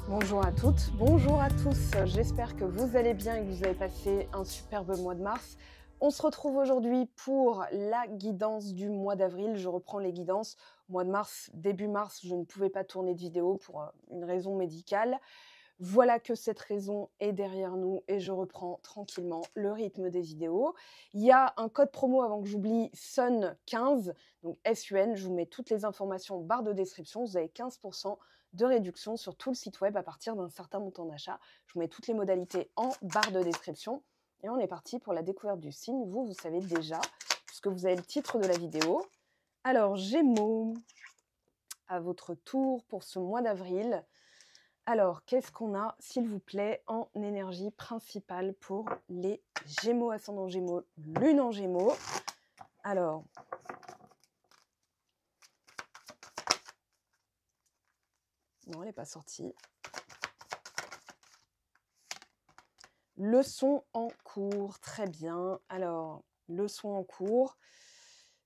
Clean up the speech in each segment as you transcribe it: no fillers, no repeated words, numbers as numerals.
Bonjour à toutes, bonjour à tous. J'espère que vous allez bien et que vous avez passé un superbe mois de mars. On se retrouve aujourd'hui pour la guidance du mois d'avril. Je reprends les guidances. Mois de mars, début mars, je ne pouvais pas tourner de vidéo pour une raison médicale. Voilà que cette raison est derrière nous et je reprends tranquillement le rythme des vidéos. Il y a un code promo avant que j'oublie, SUN15, donc SUN. Je vous mets toutes les informations en barre de description. Vous avez 15% de réduction sur tout le site web à partir d'un certain montant d'achat. Je vous mets toutes les modalités en barre de description. Et on est parti pour la découverte du signe. Vous savez déjà, puisque vous avez le titre de la vidéo. Alors, Gémeaux, à votre tour pour ce mois d'avril. Alors, qu'est-ce qu'on a, s'il vous plaît, en énergie principale pour les Gémeaux, ascendant Gémeaux, Lune en Gémeaux? Alors, non, elle n'est pas sortie. Leçon en cours, très bien. Alors, leçon en cours,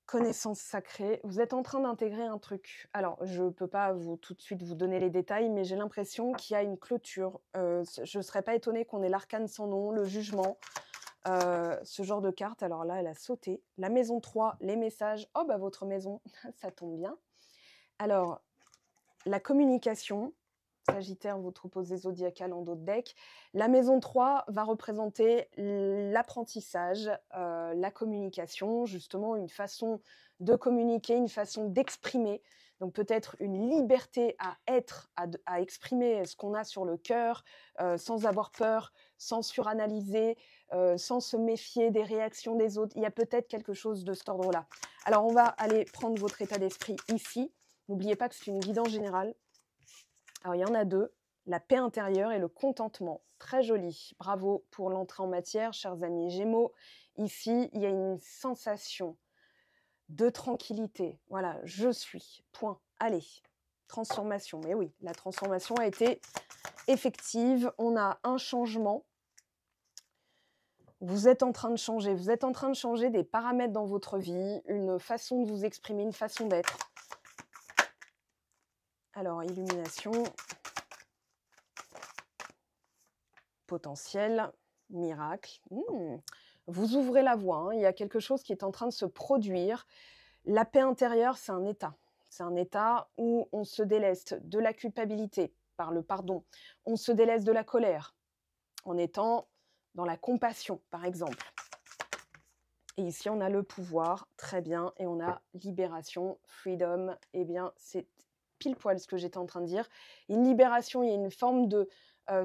connaissance sacrée. Vous êtes en train d'intégrer un truc. Alors, je ne peux pas tout de suite vous donner les détails, mais j'ai l'impression qu'il y a une clôture. Je ne serais pas étonnée qu'on ait l'arcane sans nom, le jugement, ce genre de carte. Alors là, elle a sauté. La maison 3, les messages. Oh, bah votre maison, ça tombe bien. Alors, la communication. Sagittaire, votre opposé zodiacal en dos de deck. La maison 3 va représenter l'apprentissage, la communication, justement une façon de communiquer, une façon d'exprimer. Donc peut-être une liberté à être, à exprimer ce qu'on a sur le cœur, sans avoir peur, sans suranalyser, sans se méfier des réactions des autres. Il y a peut-être quelque chose de cet ordre-là. Alors on va aller prendre votre état d'esprit ici. N'oubliez pas que c'est une guidance générale. Alors, il y en a deux, la paix intérieure et le contentement. Très joli. Bravo pour l'entrée en matière, chers amis Gémeaux. Ici, il y a une sensation de tranquillité. Voilà, je suis. Point. Allez, transformation. Mais oui, la transformation a été effective. On a un changement. Vous êtes en train de changer. Vous êtes en train de changer des paramètres dans votre vie, une façon de vous exprimer, une façon d'être. Alors, illumination. Potentiel, miracle. Vous ouvrez la voie, hein. Il y a quelque chose qui est en train de se produire. La paix intérieure, c'est un état. C'est un état où on se déleste de la culpabilité par le pardon. On se déleste de la colère en étant dans la compassion, par exemple. Et ici, on a le pouvoir, très bien, et on a libération, freedom. Eh bien, c'est pile poil ce que j'étais en train de dire. Une libération, il y a une forme de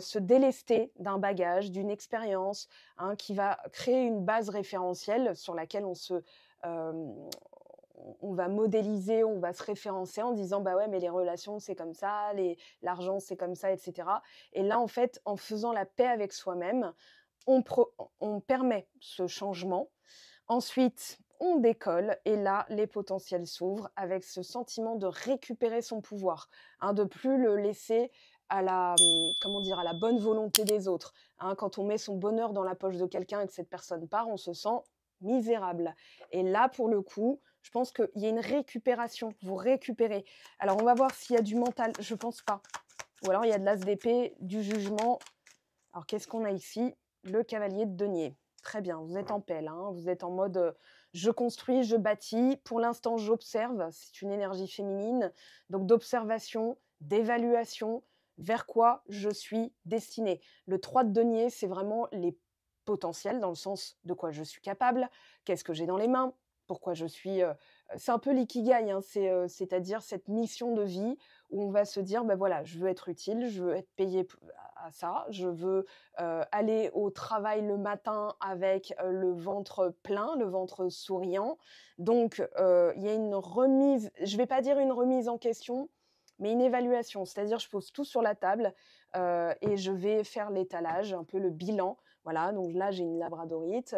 se délester d'un bagage, d'une expérience, hein, qui va créer une base référentielle sur laquelle on va modéliser, on va se référencer en disant bah ouais mais les relations c'est comme ça, l'argent c'est comme ça, etc. Et là en fait en faisant la paix avec soi-même, on permet ce changement. Ensuite, on décolle et là, les potentiels s'ouvrent avec ce sentiment de récupérer son pouvoir, hein, de plus le laisser à comment dire, à la bonne volonté des autres, hein. Quand on met son bonheur dans la poche de quelqu'un et que cette personne part, on se sent misérable. Et là, pour le coup, je pense qu'il y a une récupération. Vous récupérez. Alors, on va voir s'il y a du mental. Je pense pas. Ou alors, il y a de l'as d'épée, du jugement. Alors, qu'est-ce qu'on a ici? Le cavalier de denier. Très bien, vous êtes en paix, là, hein. Vous êtes en mode je construis, je bâtis. Pour l'instant, j'observe. C'est une énergie féminine. Donc, d'observation, d'évaluation, vers quoi je suis destinée. Le 3 de denier, c'est vraiment les potentiels, dans le sens de quoi je suis capable, qu'est-ce que j'ai dans les mains, pourquoi je suis. C'est un peu l'ikigai, hein, c'est-à-dire cette mission de vie où on va se dire ben voilà, je veux être utile, je veux être payé à ça, je veux aller au travail le matin avec le ventre plein, le ventre souriant. Donc, il y a une remise, je ne vais pas dire une remise en question, mais une évaluation. C'est-à-dire, je pose tout sur la table et je vais faire l'étalage, un peu le bilan. Voilà, donc là, j'ai une labradorite.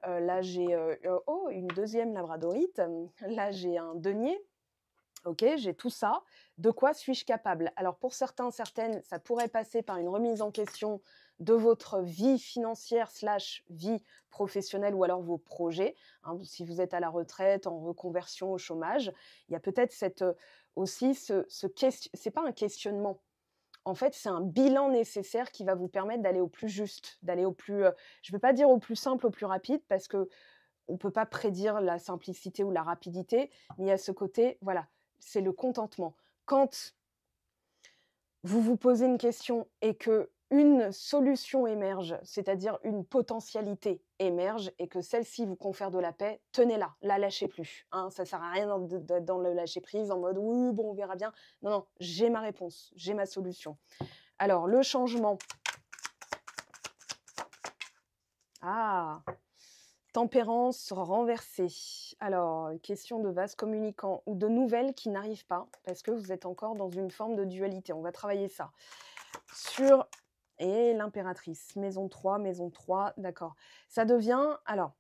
Là, j'ai une deuxième labradorite. Là, j'ai un denier. Ok, j'ai tout ça. De quoi suis-je capable? Alors pour certains, certaines, ça pourrait passer par une remise en question de votre vie financière slash vie professionnelle ou alors vos projets, hein. Si vous êtes à la retraite, en reconversion au chômage, il y a peut-être aussi c'est pas un questionnement. En fait, c'est un bilan nécessaire qui va vous permettre d'aller au plus juste, d'aller au plus, je ne vais pas dire au plus simple, au plus rapide, parce qu'on ne peut pas prédire la simplicité ou la rapidité, mais il y a ce côté, voilà, c'est le contentement. Quand vous vous posez une question et que une solution émerge, c'est-à-dire une potentialité émerge et que celle-ci vous confère de la paix, tenez-la, la lâchez plus, hein. Ça sert à rien d'être dans le lâcher prise en mode: «Oui, bon, on verra bien». Non, non, j'ai ma réponse, j'ai ma solution. Alors le changement, ah! Tempérance renversée. Alors, question de vase communicant ou de nouvelles qui n'arrivent pas parce que vous êtes encore dans une forme de dualité. On va travailler ça. Sur et l'impératrice, maison 3, d'accord. Ça devient alors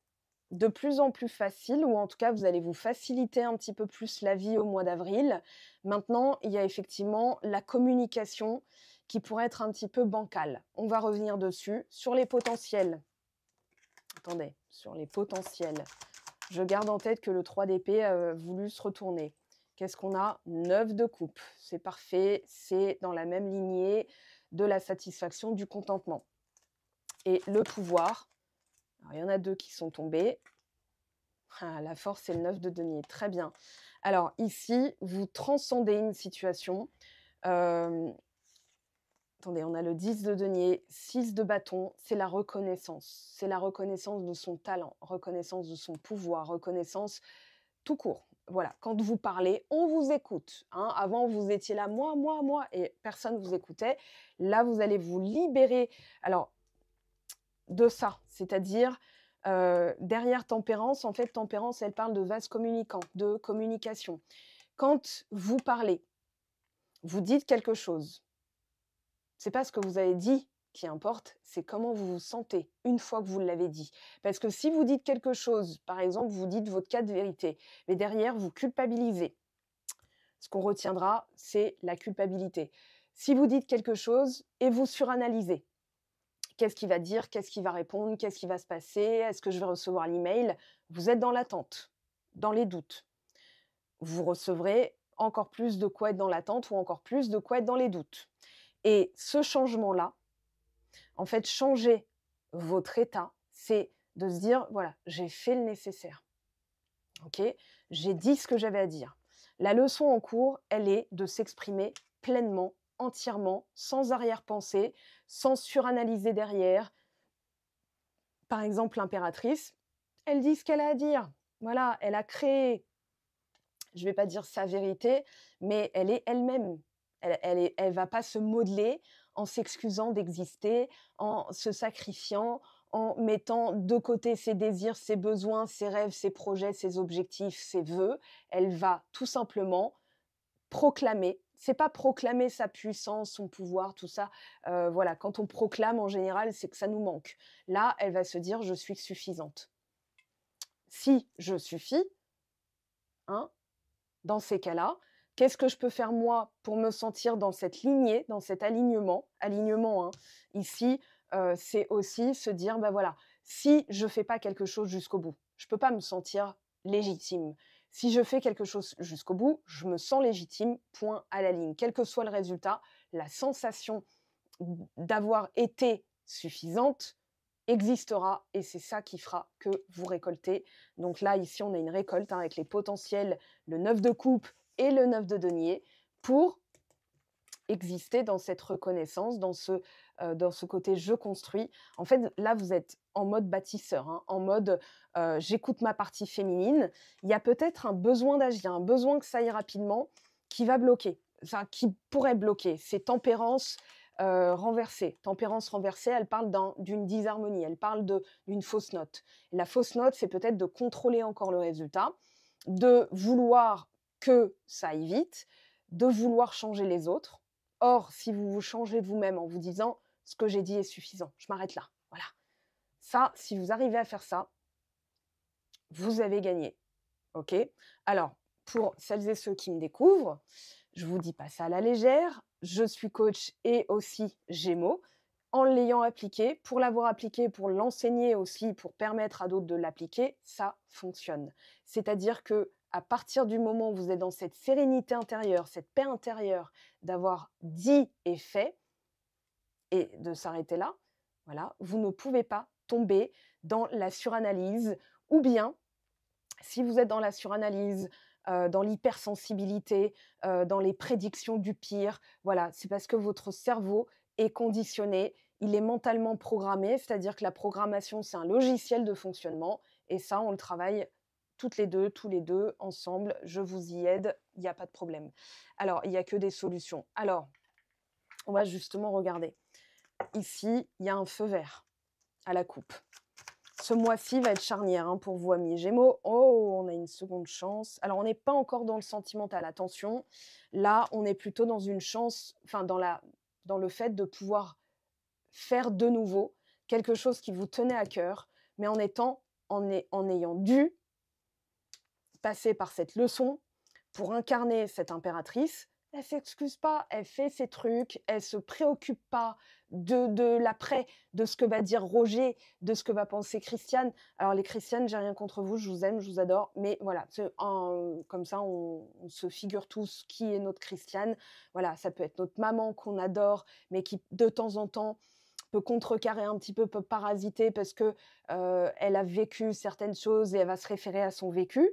de plus en plus facile ou en tout cas, vous allez vous faciliter un petit peu plus la vie au mois d'avril. Maintenant, il y a effectivement la communication qui pourrait être un petit peu bancale. On va revenir dessus. Sur les potentiels, attendez, sur les potentiels, je garde en tête que le 3 d'épée a voulu se retourner. Qu'est-ce qu'on a? 9 de coupe. C'est parfait, c'est dans la même lignée de la satisfaction, du contentement. Et le pouvoir, alors, il y en a 2 qui sont tombés. Ah, la force, c'est le 9 de denier. Très bien. Alors ici, vous transcendez une situation. Attendez, on a le 10 de denier, 6 de bâton, c'est la reconnaissance. C'est la reconnaissance de son talent, reconnaissance de son pouvoir, reconnaissance tout court. Voilà, quand vous parlez, on vous écoute, hein. Avant, vous étiez là, moi, et personne ne vous écoutait. Là, vous allez vous libérer alors de ça, c'est-à-dire derrière tempérance, en fait, tempérance, elle parle de vase communicant, de communication. Quand vous parlez, vous dites quelque chose. C'est pas ce que vous avez dit qui importe, c'est comment vous vous sentez une fois que vous l'avez dit. Parce que si vous dites quelque chose, par exemple, vous dites votre cas de vérité, mais derrière, vous culpabilisez. Ce qu'on retiendra, c'est la culpabilité. Si vous dites quelque chose et vous suranalysez, qu'est-ce qu'il va dire, qu'est-ce qu'il va répondre, qu'est-ce qui va se passer, est-ce que je vais recevoir l'email, vous êtes dans l'attente, dans les doutes. Vous recevrez encore plus de quoi être dans l'attente ou encore plus de quoi être dans les doutes. Et ce changement-là, en fait, changer votre état, c'est de se dire, voilà, j'ai fait le nécessaire. OK? J'ai dit ce que j'avais à dire. La leçon en cours, elle est de s'exprimer pleinement, entièrement, sans arrière-pensée, sans suranalyser derrière. Par exemple, l'impératrice, elle dit ce qu'elle a à dire. Voilà, elle a créé, je ne vais pas dire sa vérité, mais elle est elle-même. Elle va pas se modeler en s'excusant d'exister, en se sacrifiant, en mettant de côté ses désirs, ses besoins, ses rêves, ses projets, ses objectifs, ses vœux. Elle va tout simplement proclamer. C'est pas proclamer sa puissance, son pouvoir, tout ça. Voilà, quand on proclame en général, c'est que ça nous manque. Là, elle va se dire: «Je suis suffisante». Si je suffis, hein, dans ces cas-là, qu'est-ce que je peux faire moi pour me sentir dans cette lignée, dans cet alignement, hein, ici, c'est aussi se dire: «Bah, voilà, si je fais pas quelque chose jusqu'au bout, je peux pas me sentir légitime. Si je fais quelque chose jusqu'au bout, je me sens légitime, point à la ligne». Quel que soit le résultat, la sensation d'avoir été suffisante existera et c'est ça qui fera que vous récoltez. Donc là, ici, on a une récolte, hein, avec les potentiels, le 9 de coupe et le 9 de denier pour exister dans cette reconnaissance, dans ce côté je construis. En fait, là, vous êtes en mode bâtisseur, hein, en mode j'écoute ma partie féminine. Il y a peut-être un besoin d'agir, un besoin que ça aille rapidement qui va bloquer, enfin qui pourrait bloquer. C'est tempérance renversée. Tempérance renversée, elle parle d'une disharmonie, elle parle d'une fausse note. La fausse note, c'est peut-être de contrôler encore le résultat, de vouloir que ça aille vite, de vouloir changer les autres. Or, si vous vous changez vous-même en vous disant: «Ce que j'ai dit est suffisant, je m'arrête là», voilà. Ça, si vous arrivez à faire ça, vous avez gagné, OK? Alors, pour celles et ceux qui me découvrent, je vous dis pas ça à la légère. Je suis coach et aussi Gémeaux. En l'ayant appliqué, pour l'avoir appliqué, pour l'enseigner aussi, pour permettre à d'autres de l'appliquer, ça fonctionne. C'est-à-dire que à partir du moment où vous êtes dans cette sérénité intérieure, cette paix intérieure, d'avoir dit et fait et de s'arrêter là, voilà, vous ne pouvez pas tomber dans la suranalyse ou bien si vous êtes dans la suranalyse, dans l'hypersensibilité, dans les prédictions du pire, voilà, c'est parce que votre cerveau est conditionné, il est mentalement programmé, c'est-à-dire que la programmation, c'est un logiciel de fonctionnement et ça, on le travaille toutes les 2, tous les 2 ensemble. Je vous y aide, il y a pas de problème. Alors, il y a que des solutions. Alors, on va justement regarder. Ici, il y a un feu vert à la coupe. Ce mois-ci va être charnière hein, pour vous, amis Gémeaux. Oh, on a une seconde chance. Alors, on n'est pas encore dans le sentimental, attention. Là, on est plutôt dans une chance, enfin, dans le fait de pouvoir faire de nouveau quelque chose qui vous tenait à cœur, mais en ayant dû passer par cette leçon pour incarner cette impératrice. Elle s'excuse pas, elle fait ses trucs, elle se préoccupe pas de l'après, de ce que va dire Roger, de ce que va penser Christiane. Alors les Christianes, j'ai rien contre vous, je vous aime, je vous adore, mais voilà, comme ça on se figure tous qui est notre Christiane. Voilà, ça peut être notre maman qu'on adore, mais qui de temps en temps peut contrecarrer un petit peu, peut parasiter parce que elle a vécu certaines choses et elle va se référer à son vécu.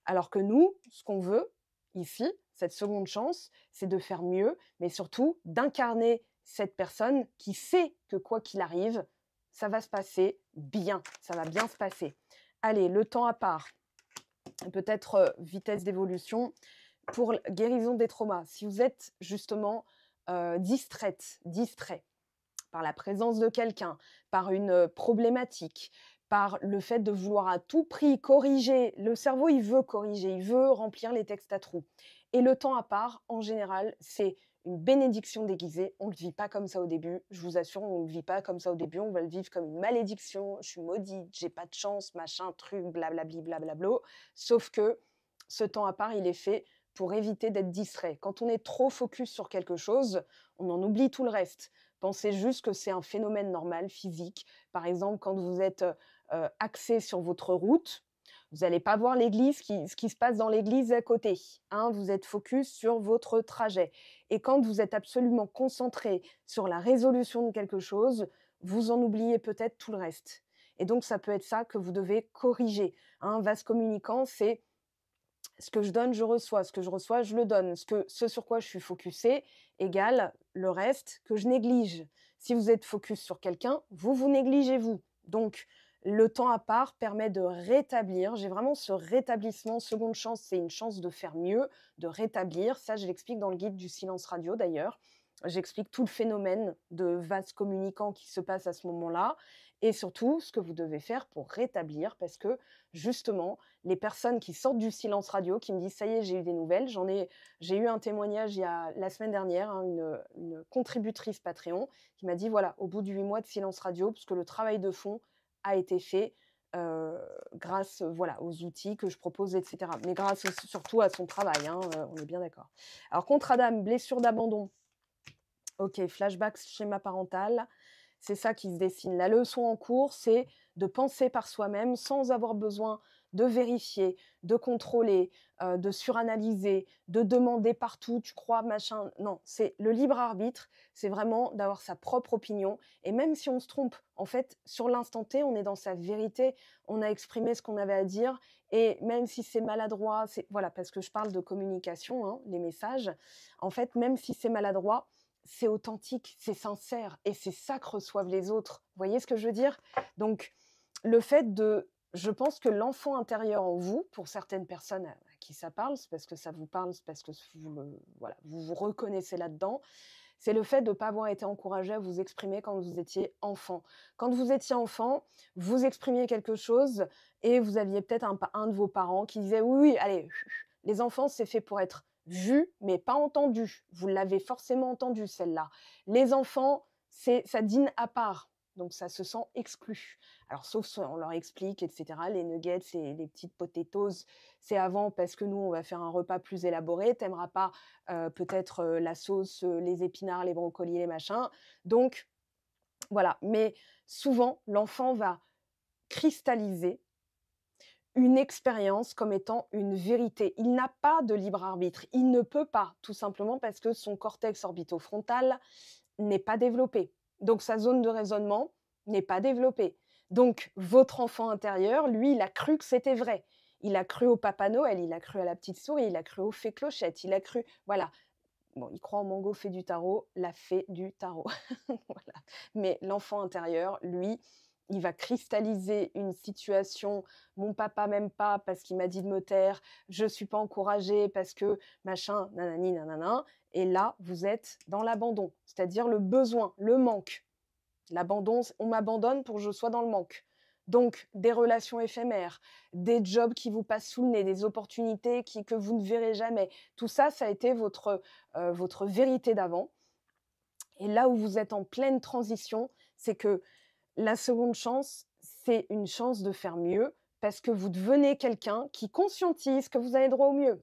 Alors que nous, ce qu'on veut, ici, cette seconde chance, c'est de faire mieux, mais surtout d'incarner cette personne qui sait que quoi qu'il arrive, ça va se passer bien, ça va bien se passer. Allez, le temps à part, peut-être vitesse d'évolution pour guérison des traumas. Si vous êtes justement distrait par la présence de quelqu'un, par une problématique, par le fait de vouloir à tout prix corriger. Le cerveau, il veut corriger, il veut remplir les textes à trous. Et le temps à part, en général, c'est une bénédiction déguisée. On ne le vit pas comme ça au début. Je vous assure, on ne le vit pas comme ça au début. On va le vivre comme une malédiction. Je suis maudite, j'ai pas de chance, machin, truc, blablabli, blablablo. Sauf que ce temps à part, il est fait pour éviter d'être distrait. Quand on est trop focus sur quelque chose, on en oublie tout le reste. Pensez juste que c'est un phénomène normal, physique. Par exemple, quand vous êtes axé sur votre route, vous n'allez pas voir ce qui se passe dans l'église à côté. Hein, vous êtes focus sur votre trajet. Et quand vous êtes absolument concentré sur la résolution de quelque chose, vous en oubliez peut-être tout le reste. Et donc, ça peut être ça que vous devez corriger. Un vase communicant, c'est ce que je donne, je reçois. Ce que je reçois, je le donne. Ce sur quoi je suis focusé égale le reste que je néglige. Si vous êtes focus sur quelqu'un, vous négligez vous. Donc, le temps à part permet de rétablir. J'ai vraiment ce rétablissement. Seconde chance, c'est une chance de faire mieux, de rétablir. Ça, je l'explique dans le guide du silence radio d'ailleurs. J'explique tout le phénomène de vase communicant qui se passe à ce moment-là et surtout ce que vous devez faire pour rétablir parce que justement, les personnes qui sortent du silence radio, qui me disent ça y est, j'ai eu des nouvelles. J'ai eu un témoignage la semaine dernière, hein, une contributrice Patreon qui m'a dit voilà, au bout de 8 mois de silence radio, puisque le travail de fond a été fait grâce voilà, aux outils que je propose, etc. Mais grâce surtout à son travail, hein, on est bien d'accord. Alors, contre Adam, blessure d'abandon. Ok, flashback schéma parental, c'est ça qui se dessine. La leçon en cours, c'est de penser par soi-même sans avoir besoin de vérifier, de contrôler, de suranalyser, de demander partout, tu crois, machin. Non, c'est le libre arbitre, c'est vraiment d'avoir sa propre opinion. Et même si on se trompe, en fait, sur l'instant T, on est dans sa vérité, on a exprimé ce qu'on avait à dire. Et même si c'est maladroit, voilà, parce que je parle de communication, hein, les messages, en fait, même si c'est maladroit, c'est authentique, c'est sincère et c'est ça que reçoivent les autres. Vous voyez ce que je veux dire? Donc, le fait de je pense que l'enfant intérieur en vous, pour certaines personnes à qui ça parle, c'est parce que ça vous parle, c'est parce que voilà, vous vous reconnaissez là-dedans, c'est le fait de ne pas avoir été encouragé à vous exprimer quand vous étiez enfant. Quand vous étiez enfant, vous exprimiez quelque chose et vous aviez peut-être un de vos parents qui disait oui, oui, allez, les enfants, c'est fait pour être vu, mais pas entendu. Vous l'avez forcément entendu, celle-là. Les enfants, ça dîne à part, donc ça se sent exclu. Alors, sauf si on leur explique, etc. Les nuggets et les petites potatoes, c'est avant parce que nous, on va faire un repas plus élaboré. T'aimeras pas peut-être la sauce, les épinards, les brocolis, les machins. Donc, voilà. Mais souvent, l'enfant va cristalliser une expérience comme étant une vérité. Il n'a pas de libre arbitre. Il ne peut pas, tout simplement parce que son cortex orbitofrontal n'est pas développé. Donc sa zone de raisonnement n'est pas développée. Donc votre enfant intérieur, lui, il a cru que c'était vrai. Il a cru au Papa Noël, il a cru à la petite souris, il a cru aux fées clochettes, il a cru, voilà. Bon, il croit en Mango, fée du tarot, la fée du tarot. Voilà. Mais l'enfant intérieur, lui, il va cristalliser une situation. Mon papa m'aime pas parce qu'il m'a dit de me taire. Je suis pas encouragée parce que machin, nanani, nanana. Et là, vous êtes dans l'abandon, c'est-à-dire le besoin, le manque. L'abandon, on m'abandonne pour que je sois dans le manque. Donc, des relations éphémères, des jobs qui vous passent sous le nez, des opportunités que vous ne verrez jamais. Tout ça, ça a été votre vérité d'avant. Et là où vous êtes en pleine transition, c'est que la seconde chance, c'est une chance de faire mieux parce que vous devenez quelqu'un qui conscientise que vous avez droit au mieux.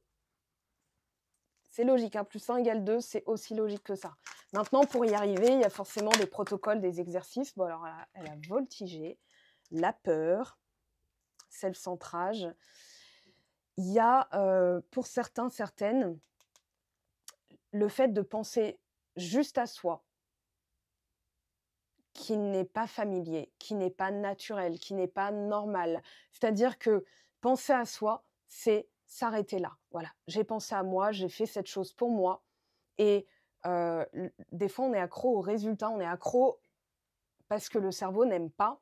C'est logique, hein, plus 1 égale 2, c'est aussi logique que ça. Maintenant, pour y arriver, il y a forcément des protocoles, des exercices. Bon, alors, elle a voltigé, la peur, c'est le centrage. Il y a, pour certains, certaines, le fait de penser juste à soi, qui n'est pas familier, qui n'est pas naturel, qui n'est pas normal. C'est-à-dire que penser à soi, c'est s'arrêter là. Voilà, j'ai pensé à moi, j'ai fait cette chose pour moi. Et des fois, on est accro au résultat, on est accro parce que le cerveau n'aime pas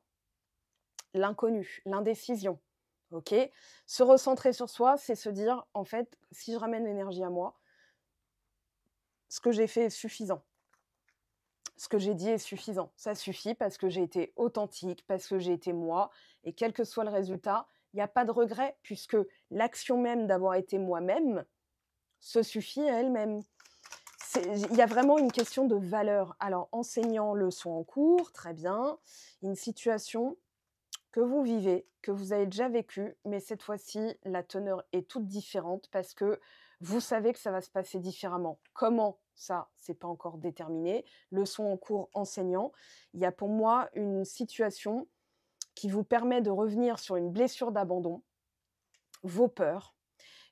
l'inconnu, l'indécision. Ok. Se recentrer sur soi, c'est se dire, en fait, si je ramène l'énergie à moi, ce que j'ai fait est suffisant. Ce que j'ai dit est suffisant. Ça suffit parce que j'ai été authentique, parce que j'ai été moi, et quel que soit le résultat, il n'y a pas de regret, puisque l'action même d'avoir été moi-même se suffit à elle-même. Il y a vraiment une question de valeur. Alors, enseignant leçon en cours, très bien. Une situation que vous vivez, que vous avez déjà vécue, mais cette fois-ci, la teneur est toute différente parce que vous savez que ça va se passer différemment. Comment ça, c'est pas encore déterminé. Leçon en cours enseignant. Il y a pour moi une situation qui vous permet de revenir sur une blessure d'abandon, vos peurs.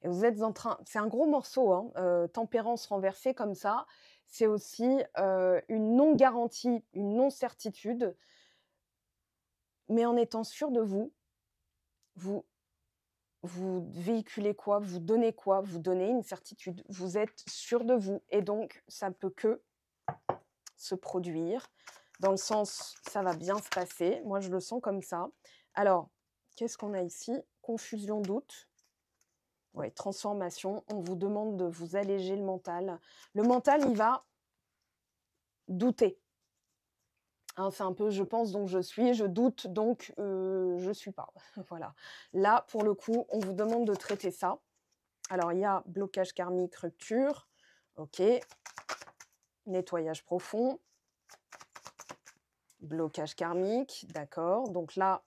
Et vous êtes en train, c'est un gros morceau, hein, tempérance renversée comme ça. C'est aussi une non-garantie, une non-certitude. Mais en étant sûr de vous, vous vous véhiculez quoi? Vous donnez quoi? Vous donnez une certitude. Vous êtes sûr de vous et donc ça ne peut que se produire dans le sens ça va bien se passer. Moi, je le sens comme ça. Alors, qu'est-ce qu'on a ici? Confusion, doute. Ouais, transformation. On vous demande de vous alléger le mental. Le mental, il va douter. Hein, c'est un peu je pense donc je suis, je doute donc je suis pas. Voilà. Là, pour le coup, on vous demande de traiter ça. Alors, il y a blocage karmique, rupture. OK. Nettoyage profond. Blocage karmique, d'accord. Donc là,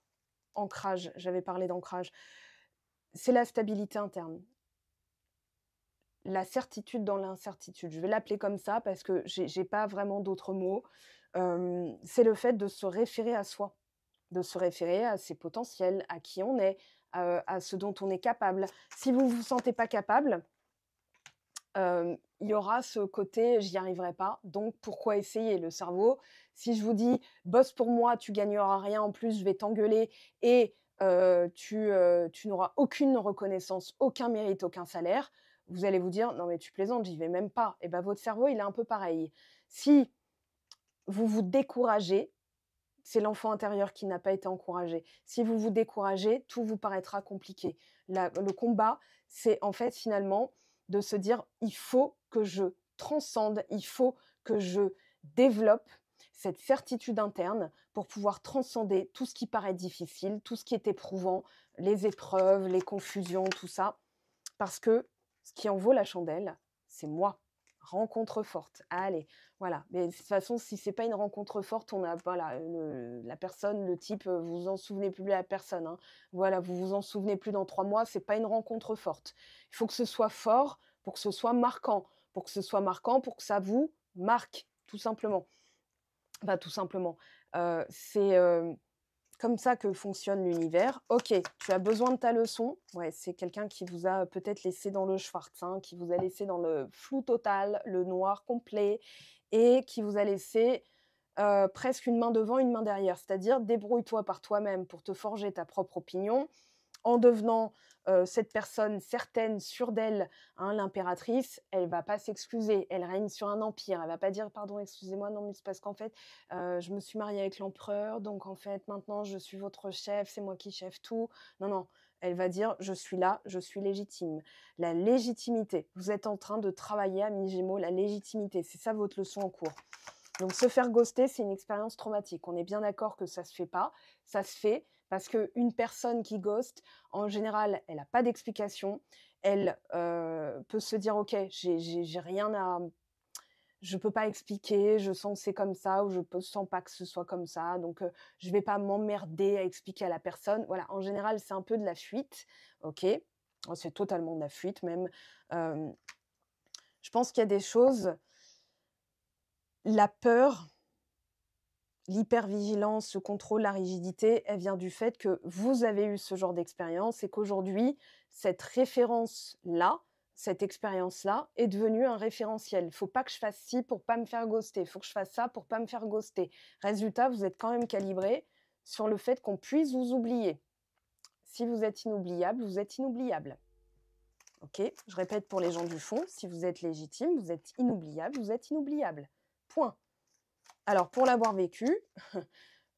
ancrage, j'avais parlé d'ancrage. C'est la stabilité interne. La certitude dans l'incertitude. Je vais l'appeler comme ça parce que j'ai pas vraiment d'autres mots. C'est le fait de se référer à soi, de se référer à ses potentiels, à qui on est, à ce dont on est capable. Si vous vous sentez pas capable, il y aura ce côté: «J'y arriverai pas, donc pourquoi essayer?» Le cerveau, si je vous dis: «Bosse pour moi, tu gagneras rien en plus, je vais t'engueuler et tu n'auras aucune reconnaissance, aucun mérite, aucun salaire», vous allez vous dire: «Non mais tu plaisantes, j'y vais même pas» et ben votre cerveau, il est un peu pareil. Si vous vous découragez, c'est l'enfant intérieur qui n'a pas été encouragé. Si vous vous découragez, tout vous paraîtra compliqué. Le combat, c'est en fait finalement de se dire, il faut que je transcende, il faut que je développe cette certitude interne pour pouvoir transcender tout ce qui paraît difficile, tout ce qui est éprouvant, les épreuves, les confusions, tout ça. Parce que ce qui en vaut la chandelle, c'est moi. Rencontre forte. Allez, voilà. Mais de toute façon, si c'est pas une rencontre forte, on a voilà, la personne, le type, vous vous en souvenez plus de la personne, hein. Voilà, vous vous en souvenez plus dans 3 mois, c'est pas une rencontre forte. Il faut que ce soit fort pour que ce soit marquant. Pour que ce soit marquant, pour que ça vous marque, tout simplement. Enfin, tout simplement. C'est, comme ça que fonctionne l'univers. OK, tu as besoin de ta leçon. Ouais, c'est quelqu'un qui vous a peut-être laissé dans le schwarz, hein, qui vous a laissé dans le flou total, le noir complet et qui vous a laissé, presque une main devant, une main derrière. C'est-à-dire débrouille-toi par toi-même pour te forger ta propre opinion en devenant, cette personne certaine, sûre d'elle, hein, l'impératrice, elle va pas s'excuser. Elle règne sur un empire. Elle va pas dire: «Pardon, excusez-moi, non, mais c'est parce qu'en fait, je me suis mariée avec l'empereur, donc en fait, maintenant je suis votre chef, c'est moi qui chef tout». Non, non, elle va dire: «Je suis là, je suis légitime». La légitimité. Vous êtes en train de travailler, amis Gémeaux, la légitimité. C'est ça votre leçon en cours. Donc se faire ghoster, c'est une expérience traumatique. On est bien d'accord que ça se fait pas. Ça se fait parce qu'une personne qui ghost, en général, elle a pas d'explication. Elle, peut se dire: «OK, j'ai rien à je peux pas expliquer, je sens que c'est comme ça ou sens pas que ce soit comme ça, donc je vais pas m'emmerder à expliquer à la personne». Voilà, en général, c'est un peu de la fuite, OK? Oh, c'est totalement de la fuite même. Hem, je pense qu'il y a des choses la peur, l'hypervigilance, le contrôle, la rigidité, elle vient du fait que vous avez eu ce genre d'expérience et qu'aujourd'hui, cette référence-là, cette expérience-là est devenue un référentiel. Faut pas que je fasse ci pour pas me faire ghoster. Faut que je fasse ça pour pas me faire ghoster. Résultat, vous êtes quand même calibré sur le fait qu'on puisse vous oublier. Si vous êtes inoubliable, vous êtes inoubliable. OK? Je répète pour les gens du fond, si vous êtes légitime, vous êtes inoubliable, vous êtes inoubliable. Point. Alors pour l'avoir vécu,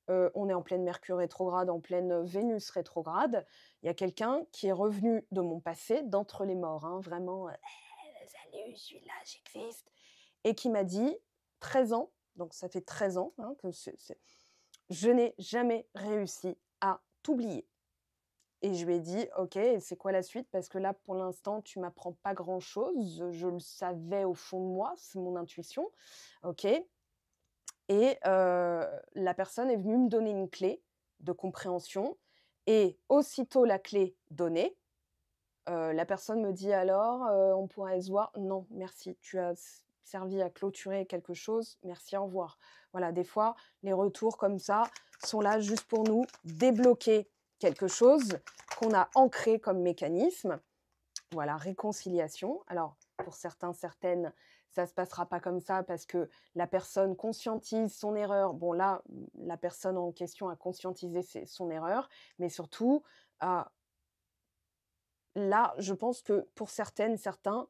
on est en pleine Mercure rétrograde, en pleine Vénus rétrograde. Il y a quelqu'un qui est revenu de mon passé, d'entre les morts, hein, vraiment, «Salut, je suis là, j'existe» et qui m'a dit 13 ans, donc ça fait 13 ans, hein, que c'est «Je n'ai jamais réussi à t'oublier» et je lui ai dit: «OK, et c'est quoi la suite? Parce que là, pour l'instant, tu m'apprends pas grand-chose, je le savais au fond de moi, c'est mon intuition, OK». Et la personne est venue me donner une clé de compréhension et aussitôt la clé donnée, la personne me dit: «Alors, on pourrait se voir?» «Non, merci, tu as servi à clôturer quelque chose, merci, au revoir». Voilà, des fois, les retours comme ça sont là juste pour nous débloquer quelque chose qu'on a ancré comme mécanisme. Voilà, réconciliation. Alors, pour certains, certaines, ça se passera pas comme ça parce que la personne conscientise son erreur. Bon là, la personne en question a conscientisé son erreur, mais surtout, là, je pense que pour certaines, certains,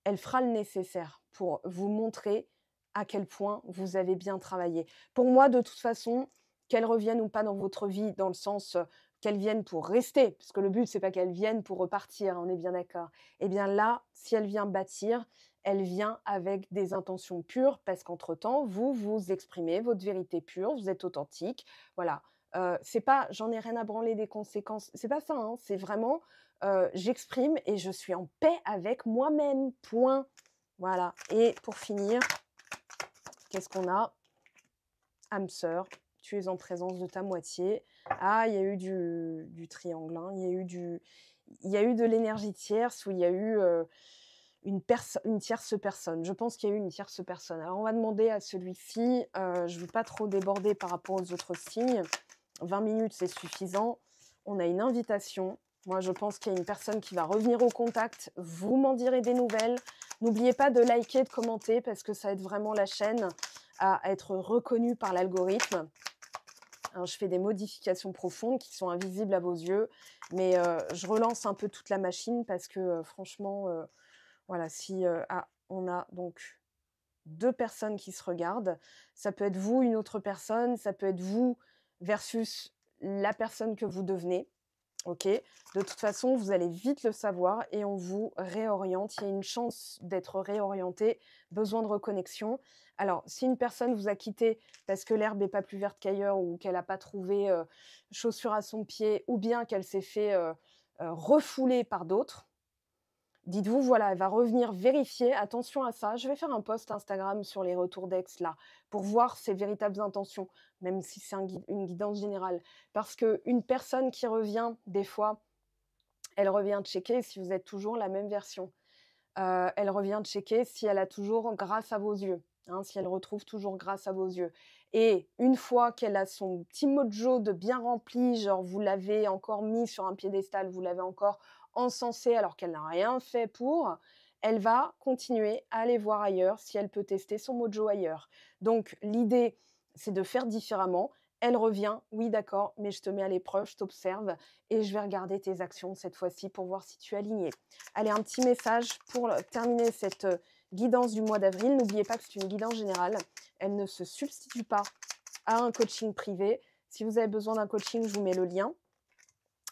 elle fera le nécessaire pour vous montrer à quel point vous avez bien travaillé. Pour moi, de toute façon, qu'elle revienne ou pas dans votre vie, dans le sens, qu'elle vienne pour rester, parce que le but, c'est pas qu'elle vienne pour repartir, hein, on est bien d'accord. Eh bien là, si elle vient bâtir, elle vient avec des intentions pures, parce qu'entre-temps, vous, vous exprimez votre vérité pure, vous êtes authentique, voilà. C'est pas: «J'en ai rien à branler des conséquences», c'est pas ça, hein, c'est vraiment, j'exprime et je suis en paix avec moi-même, point. Voilà et pour finir, qu'est-ce qu'on a? Âme sœur, tu es en présence de ta moitié. Ah, il y a eu du triangle, hein, il y a eu de l'énergie tierce où il y a eu, une tierce personne. Je pense qu'il y a eu une tierce personne. Alors on va demander à celui-ci, je veux pas trop déborder par rapport aux autres signes. 20 minutes, c'est suffisant. On a une invitation. Moi, je pense qu'il y a une personne qui va revenir au contact. Vous m'en direz des nouvelles. N'oubliez pas de liker, de commenter parce que ça aide vraiment la chaîne à être reconnue par l'algorithme. Alors, je fais des modifications profondes qui sont invisibles à vos yeux, mais je relance un peu toute la machine parce que franchement, voilà, si on a donc 2 personnes qui se regardent. Ça peut être vous, une autre personne, ça peut être vous versus la personne que vous devenez. OK? De toute façon, vous allez vite le savoir et on vous réoriente. Il y a une chance d'être réorienté, besoin de reconnexion. Alors, si une personne vous a quitté parce que l'herbe est pas plus verte qu'ailleurs ou qu'elle a pas trouvé, chaussure à son pied ou bien qu'elle s'est fait, refouler par d'autres, dites-vous, voilà, elle va revenir vérifier, attention à ça. Je vais faire un post Instagram sur les retours d'ex là, pour voir ses véritables intentions, même si c'est une guidance générale. Parce qu'une personne qui revient, des fois, elle revient checker si vous êtes toujours la même version. Elle revient checker si elle a toujours grâce à vos yeux. hein, si elle retrouve toujours grâce à vos yeux. Et une fois qu'elle a son petit mojo de bien rempli, genre vous l'avez encore mis sur un piédestal, vous l'avez encore encensé alors qu'elle n'a rien fait pour, elle va continuer à aller voir ailleurs si elle peut tester son mojo ailleurs. Donc l'idée, c'est de faire différemment. Elle revient, oui d'accord, mais je te mets à l'épreuve, je t'observe et je vais regarder tes actions cette fois-ci pour voir si tu es aligné. Allez, un petit message pour terminer cette guidance du mois d'avril. N'oubliez pas que c'est une guidance générale. Elle ne se substitue pas à un coaching privé. Si vous avez besoin d'un coaching, je vous mets le lien.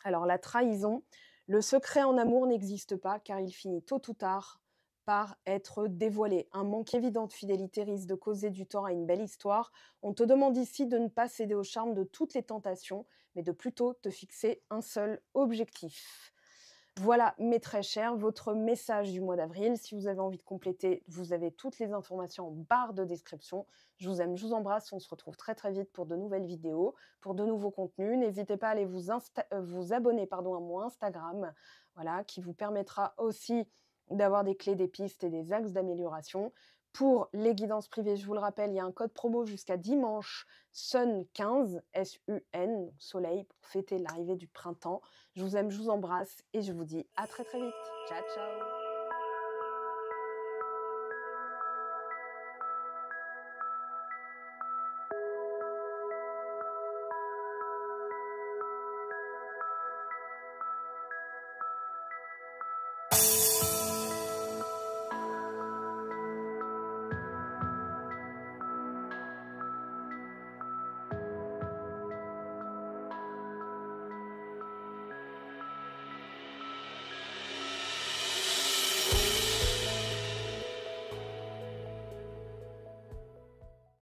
Alors, la trahison, le secret en amour n'existe pas car il finit tôt ou tard par être dévoilé. Un manque évident de fidélité risque de causer du tort à une belle histoire. On te demande ici de ne pas céder au charme de toutes les tentations, mais de plutôt te fixer un seul objectif. Voilà, mes très chers, votre message du mois d'avril. Si vous avez envie de compléter, vous avez toutes les informations en barre de description. Je vous aime, je vous embrasse. On se retrouve très très vite pour de nouvelles vidéos, pour de nouveaux contenus. N'hésitez pas à aller vous abonner à mon Instagram, voilà, qui vous permettra aussi d'avoir des clés, des pistes et des axes d'amélioration. Pour les guidances privées, je vous le rappelle, il y a un code promo jusqu'à dimanche, SUN15, S-U-N, soleil, pour fêter l'arrivée du printemps. Je vous aime, je vous embrasse et je vous dis à très très vite. Ciao, ciao!